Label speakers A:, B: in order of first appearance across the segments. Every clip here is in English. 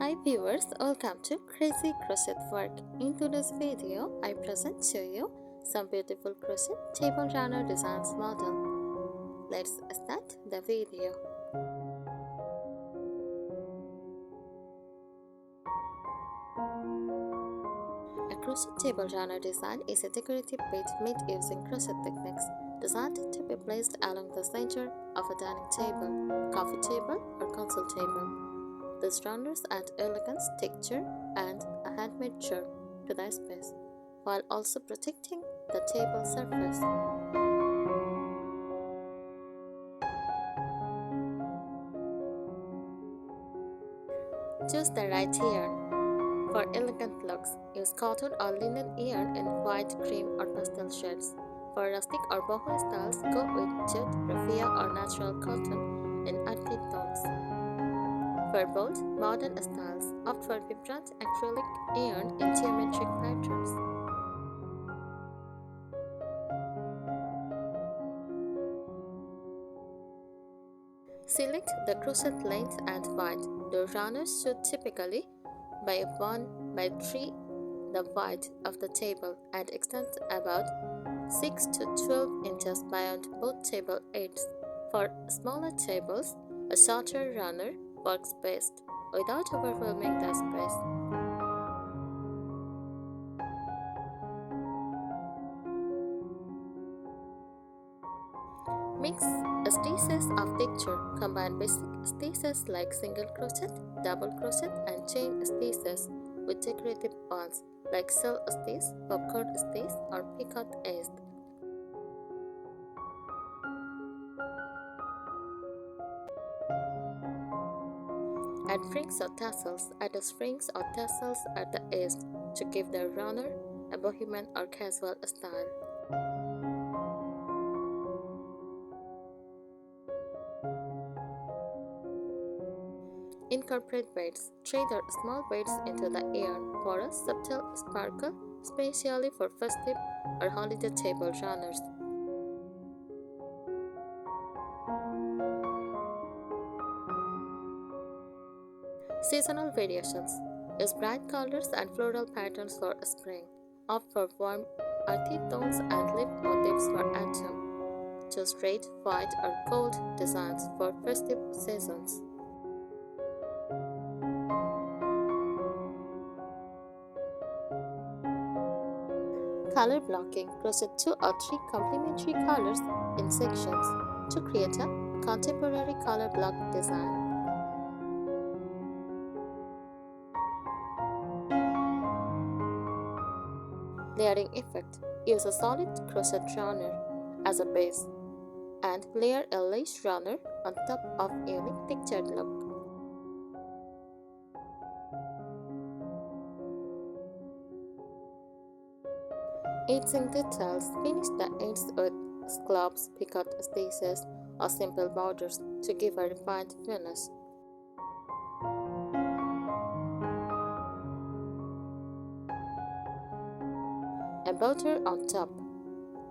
A: Hi viewers, welcome to Crazy Crochet Work. In today's video, I present to you some beautiful crochet table runner designs model. Let's start the video. A crochet table runner design is a decorative bit made using crochet techniques designed to be placed along the center of a dining table, coffee table, or console table. These runners add elegance, texture, and a handmade charm to the space, while also protecting the table surface. Choose the right yarn. For elegant looks, use cotton or linen yarn in white, cream, or pastel shades. For rustic or boho styles, go with jute, raffia, or natural cotton in earthy tones. For bold, modern styles, opt for vibrant acrylic yarn in geometric patterns. Select the crochet length and width. The runners should typically by 1 by 3 the width of the table and extend about 6 to 12 inches beyond both table ends. For smaller tables, a shorter runner works best without overwhelming the space. Mix stitches of texture. Combine basic stitches like single crochet, double crochet, and chain stitches with decorative ones like shell stitch, popcorn stitch, or picot edged. Add rings or tassels. Add strings or tassels at the edge to give the runner a bohemian or casual style. Incorporate beads. Thread small beads into the yarn for a subtle sparkle, especially for festive or holiday table runners. Seasonal variations. Use bright colors and floral patterns for spring. Opt for warm, earthy tones and leaf motifs for autumn. Choose red, white, or gold designs for festive seasons. Color blocking. Crochet 2 or 3 complementary colors in sections to create a contemporary color block design. Layering effect. Use a solid crochet runner as a base and layer a lace runner on top of a unique textured look. Edging details. Finish the ends with scallops, picot stitches, or simple borders to give a refined finish. Embroider on top.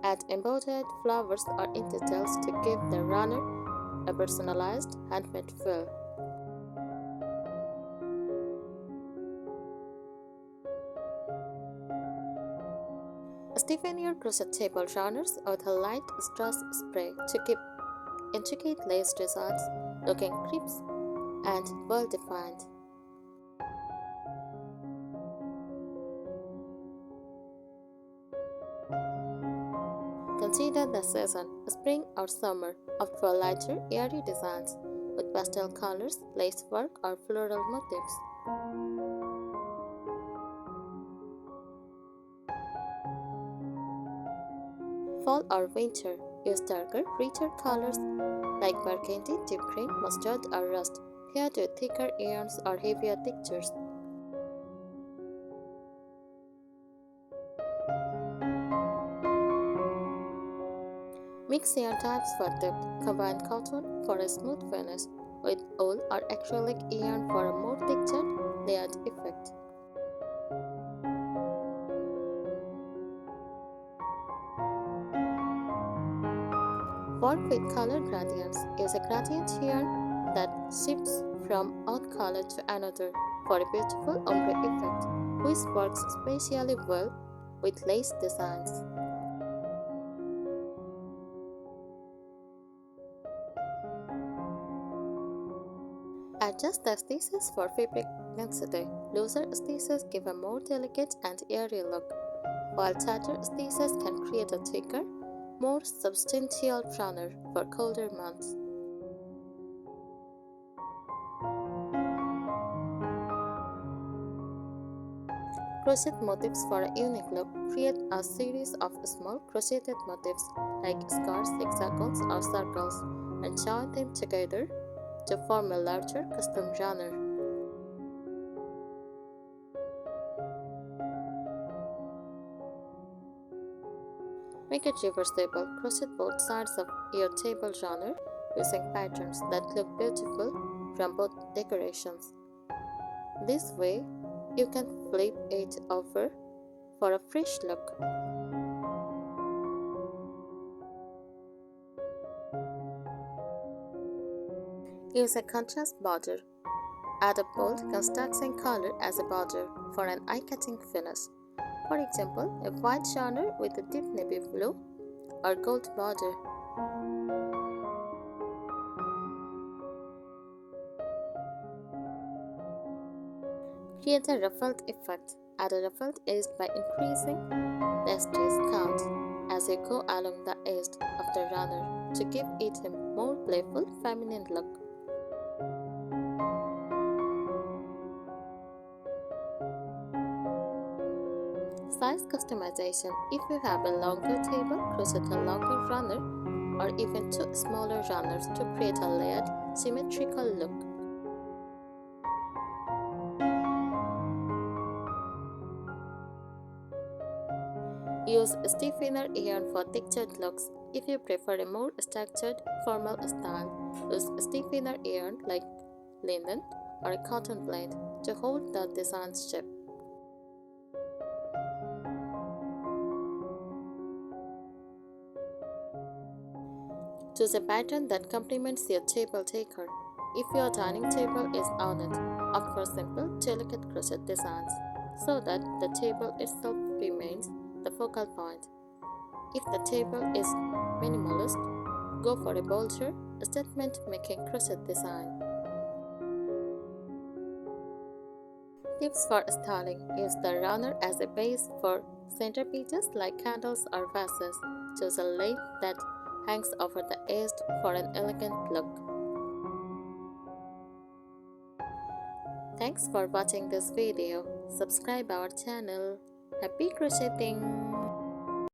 A: Add embroidered flowers or details to give the runner a personalized handmade feel. Stiffen your crochet table runners with a light strass spray to keep intricate lace designs looking crisp and well-defined. Consider the season, spring or summer. Opt for lighter, airy designs with pastel colors, lace work, or floral motifs. Fall or winter. Use darker, richer colors like burgundy, deep green, mustard, or rust, paired with thicker yarns or heavier textures. Mix yarn types for depth. Combine cotton for a smooth finish with wool or acrylic yarn for a more textured, layered effect. Work with color gradients. Use a gradient yarn that shifts from one color to another for a beautiful ombre effect, which works especially well with lace designs. Adjust the stitches for fabric density. Looser stitches give a more delicate and airy look, while tighter stitches can create a thicker, more substantial runner for colder months. Crochet motifs for a unique look. Create a series of small crocheted motifs like squares, hexagons, or circles and join them together to form a larger custom runner. Make it reversible. Crochet both sides of your table runner using patterns that look beautiful from both decorations. This way, you can flip it over for a fresh look. Use a contrast border. Add a bold contrasting color as a border for an eye-catching finish. For example, a white runner with a deep navy blue or gold border. Create a ruffled effect. Add a ruffled edge by increasing the stitch count as you go along the edge of the runner to give it a more playful, feminine look. Size customization. If you have a longer table, crochet a longer runner or even two smaller runners to create a layered, symmetrical look. Use stiff-inner yarn for textured looks. If you prefer a more structured, formal style, use stiff-inner yarn like linen or a cotton blend to hold the design's shape. Choose a pattern that complements your table decor. If your dining table is ornate, opt for simple, delicate crochet designs so that the table itself remains the focal point. If the table is minimalist, go for a bolder, statement-making crochet design. Tips for styling. Use the runner as a base for centerpieces like candles or vases. Choose a length that hangs over the edge for an elegant look. Thanks for watching this video. Subscribe our channel. Happy crocheting!